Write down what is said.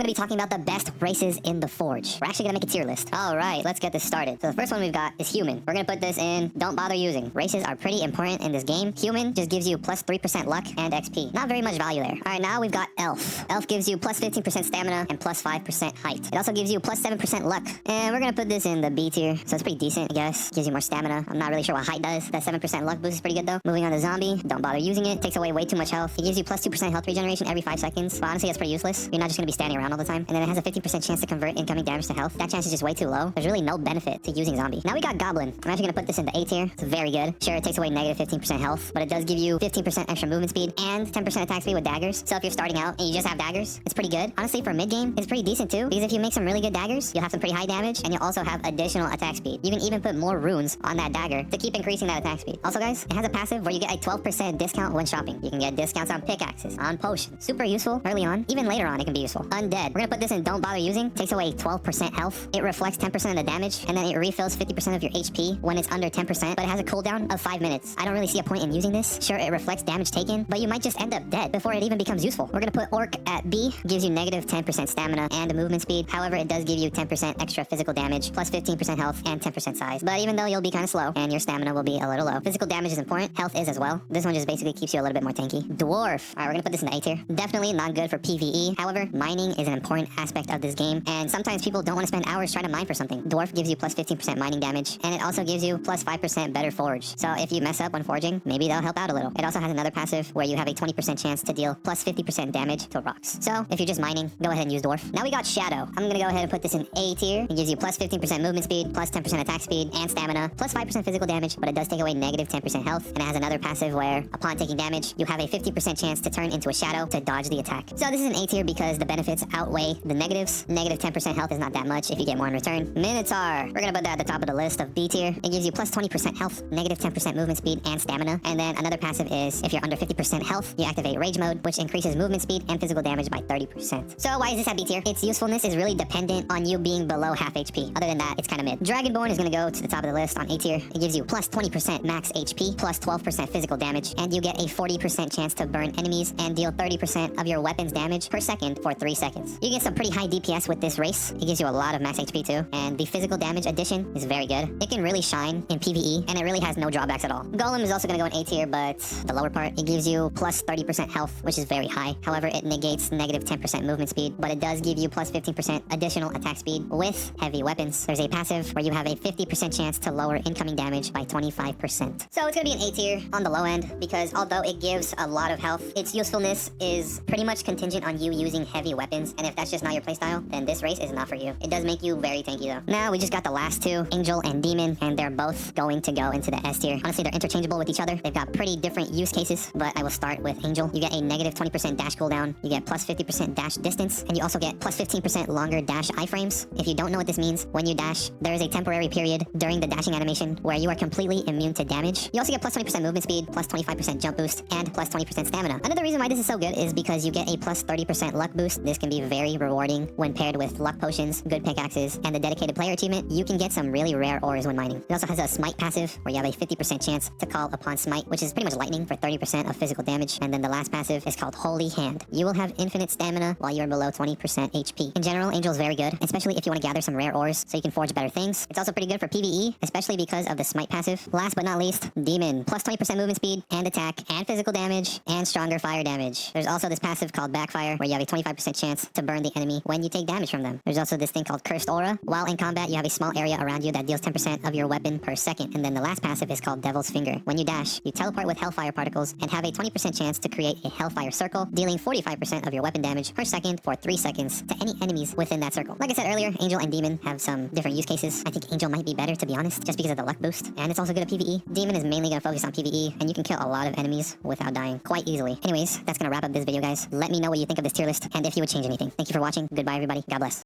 I'm going to be talking about the best races in the Forge. We're actually going to make a tier list. Alright, let's get this started. So the first one we've got is Human. We're going to put this in Don't Bother Using. Races are pretty important in this game. Human just gives you plus 3% luck and XP. Not very much value there. Alright, now we've got Elf. Elf gives you plus 15% stamina and plus 5% height. It also gives you plus 7% luck. And we're going to put this in the B tier. So it's pretty decent, I guess. Gives you more stamina. I'm not really sure what height does. That 7% luck boost is pretty good though. Moving on to Zombie. Don't bother using it. Takes away way too much health. It gives you plus 2% health regeneration every 5 seconds. But honestly, that's pretty useless. You're not just going to be standing around all the time. And then it has a 15% chance to convert incoming damage to health. That chance is just way too low. There's really no benefit to using Zombie. Now we got Goblin. I'm actually going to put this in the A tier. It's very good. Sure, it takes away negative 15% health, but it does give you 15% extra movement speed and 10% attack speed with daggers. So if you're starting out and you just have daggers, it's pretty good. Honestly, for mid-game, it's pretty decent too, because if you make some really good daggers, you'll have some pretty high damage, and you'll also have additional attack speed. You can even put more runes on that dagger to keep increasing that attack speed. Also, guys, it has a passive where you get a 12% discount when shopping. You can get discounts on pickaxes, on potions. Super useful early on. Even later on, it can be useful. Undead. We're gonna put this in Don't Bother Using. Takes away 12% health. It reflects 10% of the damage, and then it refills 50% of your HP when it's under 10%, but it has a cooldown of 5 minutes. I don't really see a point in using this. Sure, it reflects damage taken, but you might just end up dead before it even becomes useful. We're gonna put Orc at B. Gives you negative 10% stamina and movement speed. However, it does give you 10% extra physical damage, plus 15% health and 10% size. But even though you'll be kind of slow and your stamina will be a little low, physical damage is important. Health is as well. This one just basically keeps you a little bit more tanky. Dwarf. Alright, we're gonna put this in the A tier. Definitely not good for PvE. However, mining is an important aspect of this game, and sometimes people don't want to spend hours trying to mine for something. Dwarf gives you plus 15% mining damage, and it also gives you plus 5% better forge. So if you mess up when forging, maybe they'll help out a little. It also has another passive where you have a 20% chance to deal plus 50% damage to rocks. So if you're just mining, go ahead and use Dwarf. Now we got Shadow. I'm gonna go ahead and put this in A tier. It gives you plus 15% movement speed, plus 10% attack speed and stamina, plus 5% physical damage, but it does take away negative 10% health, and it has another passive where upon taking damage, you have a 50% chance to turn into a shadow to dodge the attack. So this is an A tier because the benefits outweigh the negatives. Negative 10% health is not that much if you get more in return. Minotaur. We're gonna put that at the top of the list of B tier. It gives you plus 20% health, negative 10% movement speed and stamina, and then another passive is if you're under 50% health, you activate Rage Mode, which increases movement speed and physical damage by 30%. So why is this at B tier? Its usefulness is really dependent on you being below half HP. Other than that, it's kind of mid. Dragonborn is gonna go to the top of the list on A tier. It gives you plus 20% max HP, plus 12% physical damage, and you get a 40% chance to burn enemies and deal 30% of your weapon's damage per second for 3 seconds. You get some pretty high DPS with this race. It gives you a lot of max HP too, and the physical damage addition is very good. It can really shine in PvE, and it really has no drawbacks at all. Golem is also gonna go in A tier, but the lower part, it gives you plus 30% health, which is very high. However, it negates negative 10% movement speed, but it does give you plus 15% additional attack speed with heavy weapons. There's a passive where you have a 50% chance to lower incoming damage by 25%. So it's gonna be an A tier on the low end, because although it gives a lot of health, its usefulness is pretty much contingent on you using heavy weapons, and if that's just not your playstyle, then this race is not for you. It does make you very tanky though. Now we just got the last two, Angel and Demon, and they're both going to go into the S tier. Honestly, they're interchangeable with each other. They've got pretty different use cases, but I will start with Angel. You get a negative 20% dash cooldown, you get plus 50% dash distance, and you also get plus 15% longer dash iframes. If you don't know what this means, when you dash, there is a temporary period during the dashing animation where you are completely immune to damage. You also get plus 20% movement speed, plus 25% jump boost, and plus 20% stamina. Another reason why this is so good is because you get a plus 30% luck boost. This can be very rewarding when paired with luck potions, good pickaxes, and the dedicated player achievement. You can get some really rare ores when mining. It also has a smite passive where you have a 50% chance to call upon smite, which is pretty much lightning for 30% of physical damage. And then the last passive is called Holy Hand. You will have infinite stamina while you are below 20% HP. In general, Angel is very good, especially if you want to gather some rare ores so you can forge better things. It's also pretty good for PvE, especially because of the smite passive. Last but not least, Demon. Plus 20% movement speed and attack and physical damage and stronger fire damage. There's also this passive called Backfire where you have a 25% chance to burn the enemy when you take damage from them. There's also this thing called Cursed Aura. While in combat, you have a small area around you that deals 10% of your weapon per second. And then the last passive is called Devil's Finger. When you dash, you teleport with Hellfire particles and have a 20% chance to create a Hellfire circle, dealing 45% of your weapon damage per second for 3 seconds to any enemies within that circle. Like I said earlier, Angel and Demon have some different use cases. I think Angel might be better, to be honest, just because of the luck boost. And it's also good at PvE. Demon is mainly going to focus on PvE, and you can kill a lot of enemies without dying quite easily. Anyways, that's going to wrap up this video, guys. Let me know what you think of this tier list and if you would change anything. Thank you for watching. Goodbye, everybody. God bless.